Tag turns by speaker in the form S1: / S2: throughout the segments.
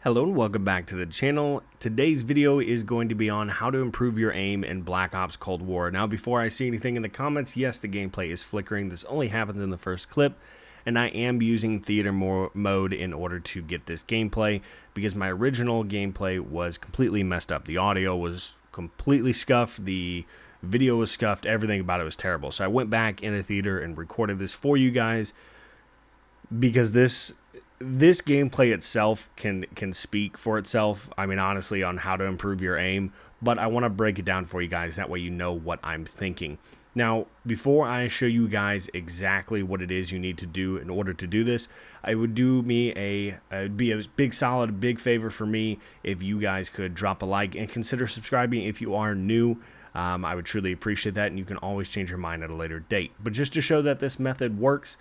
S1: Hello and welcome back to the channel. Today's video is going to be on how to improve your aim in Black Ops Cold War. Now before I see anything in the comments, yes, the gameplay is flickering. This only happens in the first clip, and I am using theater mode in order to get this gameplay because my original gameplay was completely messed up. The audio was completely scuffed, the video was scuffed, everything about it was terrible. So I went back into theater and recorded this for you guys because this gameplay itself can speak for itself. I mean, honestly, on how to improve your aim, but I want to break it down for you guys. That way you know what I'm thinking. Now, before I show you guys exactly what it is you need to do in order to do this, it would do me it'd be a big favor for me if you guys could drop a like and consider subscribing if you are new. I would truly appreciate that, and you can always change your mind at a later date. But just to show that this method works,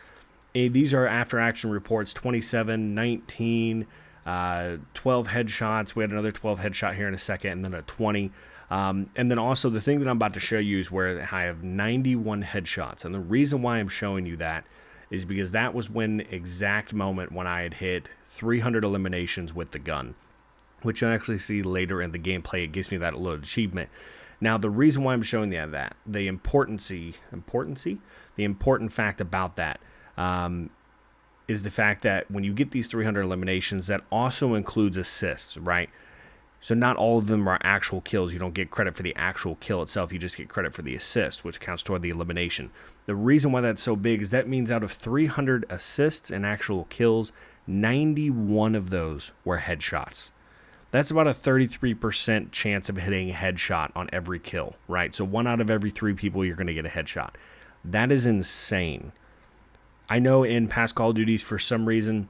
S1: these are after action reports: 27, 19, 12 headshots. We had another 12 headshot here in a second, and then a 20. And then also the thing that I'm about to show you is where I have 91 headshots. And the reason why I'm showing you that is because that was when exact moment when I had hit 300 eliminations with the gun, which you'll actually see later in the gameplay. It gives me that little achievement. Now, the reason why I'm showing you that, the important fact about that, is the fact that when you get these 300 eliminations, that also includes assists, right? So not all of them are actual kills. You don't get credit for the actual kill itself. You just get credit for the assist, which counts toward the elimination. The reason why that's so big is that means out of 300 assists and actual kills, 91 of those were headshots. That's about a 33% chance of hitting a headshot on every kill, right? So 1 out of every 3 people, you're going to get a headshot. That is insane. I know in past Call of Duties, for some reason,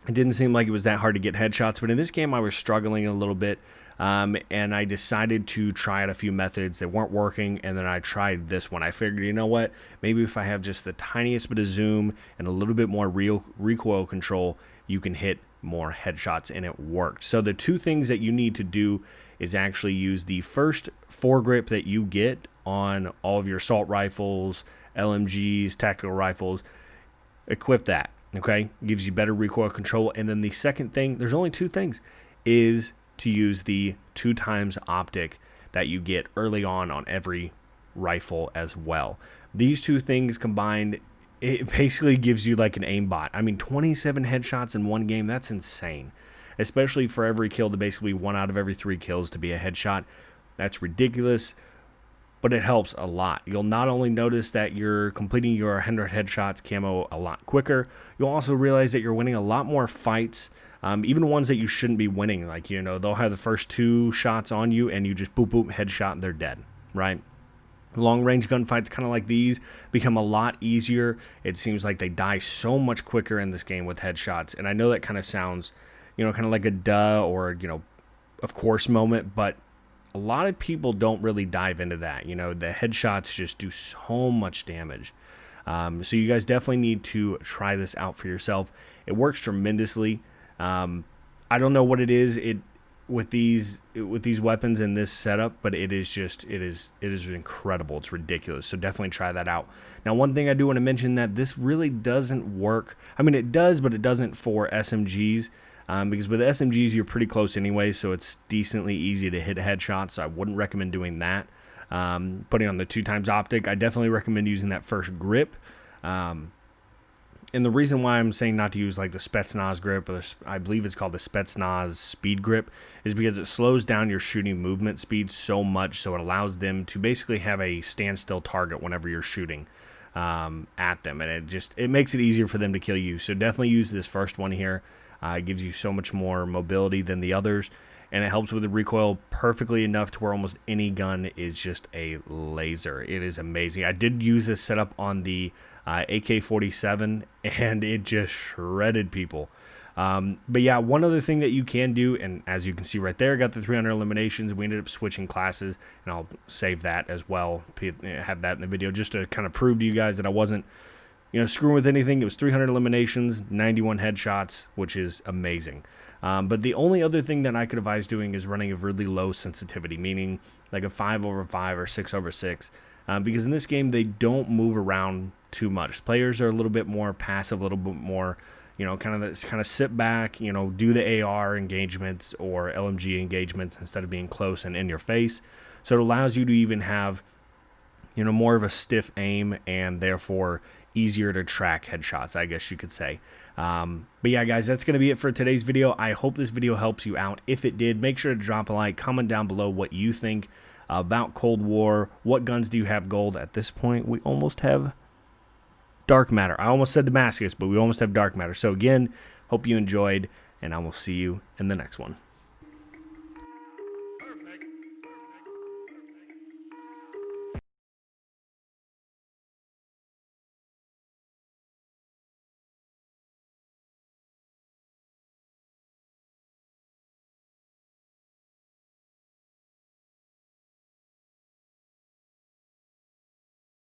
S1: it didn't seem like it was that hard to get headshots, but in this game I was struggling a little bit, and I decided to try out a few methods that weren't working, and then I tried this one. I figured, you know what, maybe if I have just the tiniest bit of zoom and a little bit more recoil control, you can hit more headshots, and it worked. So the two things that you need to do is actually use the first foregrip that you get on all of your assault rifles, LMGs, tactical rifles. Equip that, okay? Gives you better recoil control. And then the second thing, there's only two things, is to use the 2x optic that you get early on every rifle as well. These two things combined, it basically gives you like an aimbot. I mean, 27 headshots in one game, that's insane. Especially for every kill to basically 1 out of every 3 kills to be a headshot. That's ridiculous. But it helps a lot. You'll not only notice that you're completing your 100 headshots camo a lot quicker, you'll also realize that you're winning a lot more fights, even ones that you shouldn't be winning. Like, you know, they'll have the first 2 shots on you and you just boop, boop, headshot, and they're dead, right? Long-range gunfights kind of like these become a lot easier. It seems like they die so much quicker in this game with headshots. And I know that kind of sounds, you know, kind of like a duh or, you know, of course moment, but a lot of people don't really dive into that. You know, the headshots just do so much damage. So you guys definitely need to try this out for yourself. It works tremendously. I don't know what it is with these weapons in this setup, but it is incredible. It's ridiculous. So definitely try that out. Now, one thing I do want to mention that this really doesn't work. I mean, it does, but it doesn't for SMGs. Because with SMGs, you're pretty close anyway, so it's decently easy to hit headshots, so I wouldn't recommend doing that. Putting on the 2x optic, I definitely recommend using that first grip. And the reason why I'm saying not to use like the Spetsnaz grip, or I believe it's called the Spetsnaz speed grip, is because it slows down your shooting movement speed so much, so it allows them to basically have a standstill target whenever you're shooting at them, and it makes it easier for them to kill you. So definitely use this first one here. It gives you so much more mobility than the others, and it helps with the recoil perfectly enough to where almost any gun is just a laser. It is amazing. I did use this setup on the AK-47, and it just shredded people. But yeah, one other thing that you can do, and as you can see right there, I got the 300 eliminations. We ended up switching classes, and I'll save that as well, have that in the video, just to kind of prove to you guys that I wasn't, you know, screwing with anything. It was 300 eliminations, 91 headshots, which is amazing. But the only other thing that I could advise doing is running a really low sensitivity, meaning like a 5/5 or 6/6. Because in this game, they don't move around too much. Players are a little bit more passive, a little bit more, you know, kind of sit back, you know, do the AR engagements or LMG engagements instead of being close and in your face. So it allows you to even have, you know, more of a stiff aim and therefore easier to track headshots, I guess you could say. But yeah, guys, that's going to be it for today's video. I hope this video helps you out. If it did, make sure to drop a like, comment down below what you think about Cold War. What guns do you have gold? At this point, we almost have dark matter. I almost said Damascus, but we almost have dark matter. So again, hope you enjoyed, and I will see you in the next one.